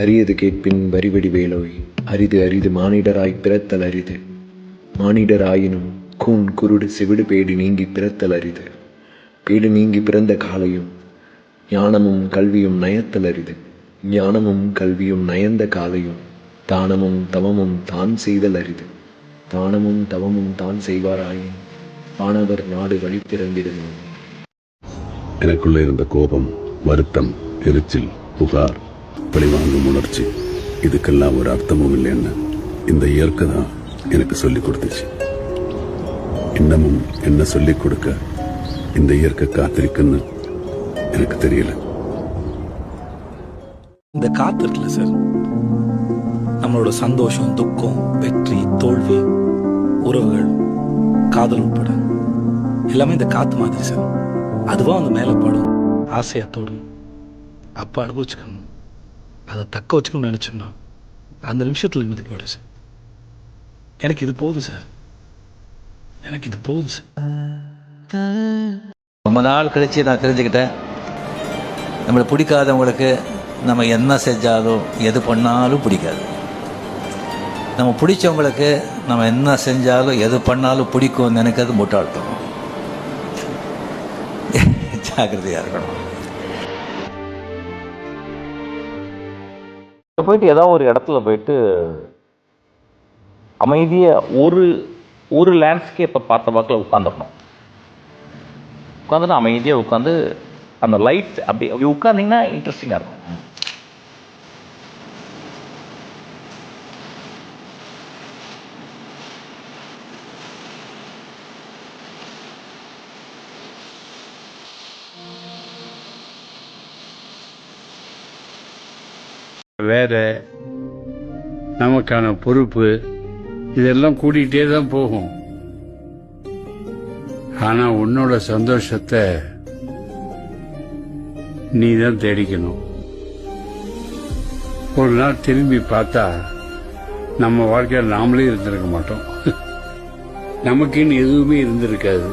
அரியது கேட்பின் வரிவடி வேலோய் அரிது அரிது மானிடராய் பிறத்தல் அரிது மானிடராயினும் கூன் குருடு செவிடு பேடு நீங்கி பிறத்தல் அரிது பேடு நீங்கி பிறந்த காலையும் ஞானமும் கல்வியும் நயத்தல் அரிது ஞானமும் கல்வியும் நயந்த காலையும் தானமும் தவமும் தான் செய்தல் அரிது தானமும் தவமும் தான் செய்வாராயின் வானவர் நாடு வழி பிறந்திருந்தோம். எனக்குள்ள இருந்த கோபம், வருத்தம், எரிச்சல், புகார், பழிவாங்கும் உணர்ச்சி, இதுக்கெல்லாம் ஒரு அர்த்தமும் இல்லைன்னு இந்த இயற்கை தான் எனக்கு சொல்லிக் கொடுத்துச்சு. இன்னமும் என்ன சொல்லிக் கொடுக்க இந்த இயற்கை காத்திருக்குன்னு எனக்கு தெரியல. இந்த காத்து இருக்குல்ல சார், நம்மளோட சந்தோஷம், துக்கம், வெற்றி, தோல்வி, உறவுகள், காதல் உட்பட எல்லாமே இந்த காத்து மாதிரி சார். அதுவா வந்து மேலே பாடும், ஆசையா தோடும். அப்போ அனுபவிச்சுக்கணும், அதை தக்க வச்சுக்கணும்னு நினைச்சோம்னா அந்த நிமிஷத்துல நிம்மதி போயிடும் சார். எனக்கு இது போதும் சார், எனக்கு இது போதும் சார். ரொம்ப நாள் கழிச்சு நான் தெரிஞ்சுக்கிட்டேன், நம்மளை பிடிக்காதவங்களுக்கு நம்ம என்ன செஞ்சாலும் எது பண்ணாலும் பிடிக்காது. நம்ம பிடிச்சவங்களுக்கு நம்ம என்ன செஞ்சாலும் எது பண்ணாலும் பிடிக்கும்னு நினைக்கிறது முட்டாள்தனம். ஜாக்கிரதையாக இருக்கணும். போயிட்டு ஏதாவது ஒரு இடத்துல போயிட்டு அமைதியாக ஒரு லேண்ட்ஸ்கேப்பை பார்த்த வாக்கில் உட்காந்துக்கணும். உட்காந்துட்டு அமைதியாக உட்காந்து அந்த லைட் அப்படி உட்காந்திங்கன்னா இன்ட்ரெஸ்டிங்காக இருக்கும். வேலை, நமக்கான பொறுப்பு, இதெல்லாம் கூட்டிகிட்டே தான் போகும். ஆனால் உன்னோட சந்தோஷத்தை நீ தான் தேடிக்கணும். ஒரு நாள் திரும்பி பார்த்தா நம்ம வாழ்க்கையில் நாமளே இருந்திருக்க மாட்டோம். நமக்குன்னு எதுவுமே இருந்திருக்காது.